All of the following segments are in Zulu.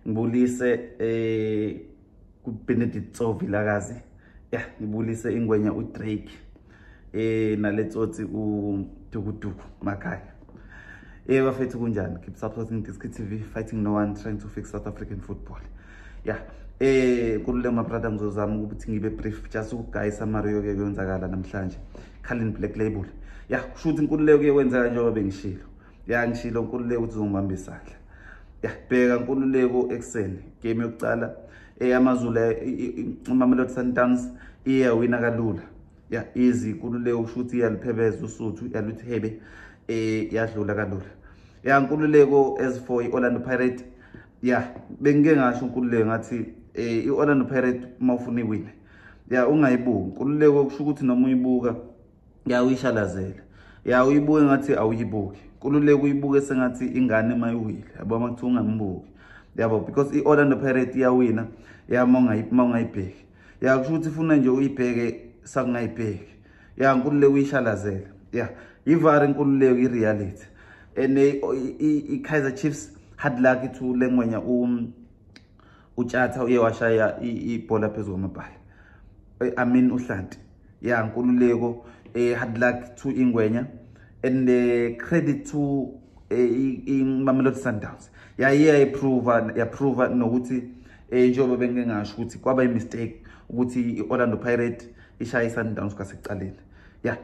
ngibulise ku Benedict Vilakazi. Ngibulise ingwenya uDrake naletsotsi uDukuduku Makhaya. Bafethu kunjani? Keep supporting Diski TV, fighting no one, trying to fix South African football. Kulule mabrada ngizozama ukuthi ngibe brief just ukugayisa Mario ke kuyenzakala namhlanje. Khalin Black Label. Kushuthi inkululeko kuyenzeka njengoba bengishilo. Ngishilo inkululeko ukuthi uzongibamba isandla. Bheka inkululeko ekseni. Game yokucala amazulu Mamelodi Sundowns iyawina kalula. Easy inkululeko kushuthi iyaliphebeza uSuthu yaluthebe yadlula kalula. Inkululeko as for iOrlando Pirates bengike ngasho inkululeko ngathi iOrlando Pirates mawufuna iwine ungayibuki inkululeko kusho ukuthi noma uyibuka uyishalazela uyibuke ngathi awuyibuki inkululeko uyibuke sengathi ingane mayiwile yabo makuthiwa ungambuki yabo because iOrlando Pirates iyawina mawungayibheki kusho ukuthi ufuna nje uyibheke sakungayibheki inkululeko uyishalazela ivar inkululeko ireality and iKaizer Chiefs had luck to lengwenya uTshatha uye washaya ibhola phezulu kwamabhayi uHlanti inkululeko had luck to ingwenya and credit to Mamelodi Sundowns yaprove nokuthi njengoba bengike ngasho ukuthi kwaba mistake ukuthi iOrlando Pirates ishaya iSundowns kwasekuqaleni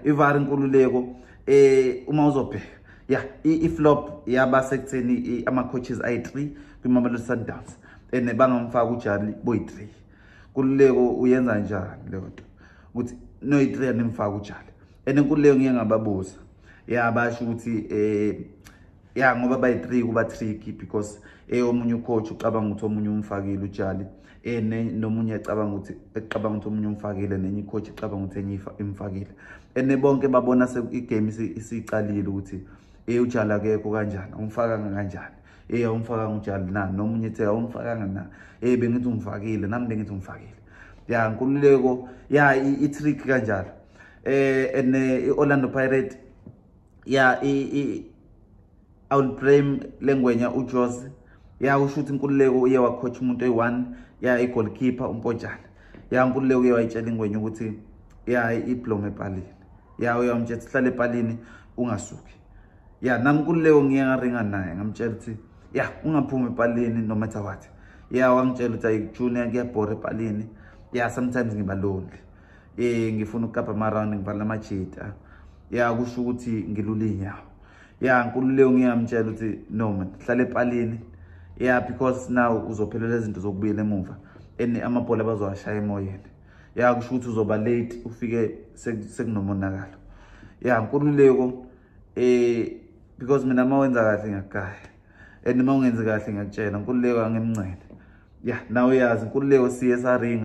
ivar inkululeko uma uzobheka iflop yabasekutheni ama coaches ayi3 kwiMamelodi Sundowns bangamfaka uJali boyi3 kululeko uyenza njani le nto ukuthi no3 animfaka uJali enkululeko ngiye ngababuza basho ukuthi ngoba bayi3 kuba tricky because omunye ucoach ucabanga ukuthi omunye umfakile uJali nomunye ecabanga ukuthi omunye umfakile nenye icoach ecabanga ukuthi enye imfakile bonke babona igame isicalile ukuthi uJali akekho kanjani umfaka kanjani umfaka uJali nomunye ethe umfakanga na bengithi umfakile nami bengithi umfakile inkululeko i-trick kanjalo iOrlando Pirates I will blame lengwenya uJose usho ukuthi inkululeko uye wacoach umuntu oyi1 igoalkeeper uMpojana inkululeko uye wayitshela ingwenya ukuthi iblome epalini uyamtshela hlale epalini ungasuki nami inkululeko ngiye ngaringa naye ngamtshela ukuthi ungaphumi epalini no matter what wangitshela ukuthi junior ngiyabhora epalini sometimes ngiba lonely ngifuna ukukapha ama-round ngivala amajita kusho ukuthi ngilula inyawo inkululeko ngiyamtshela ukuthi no man hlale epalini because now uzophelela izinto zokubuyela emuva amabhola bazowashaya emoyeni kusho ukuthi uzoba late ufike sekunomonakalo inkululeko because mina mawenza kahle ngiyagaya uma ungenzi kahle ngiyakutshela inkululeko angimncane nawe uyazi inkululeko siye saringa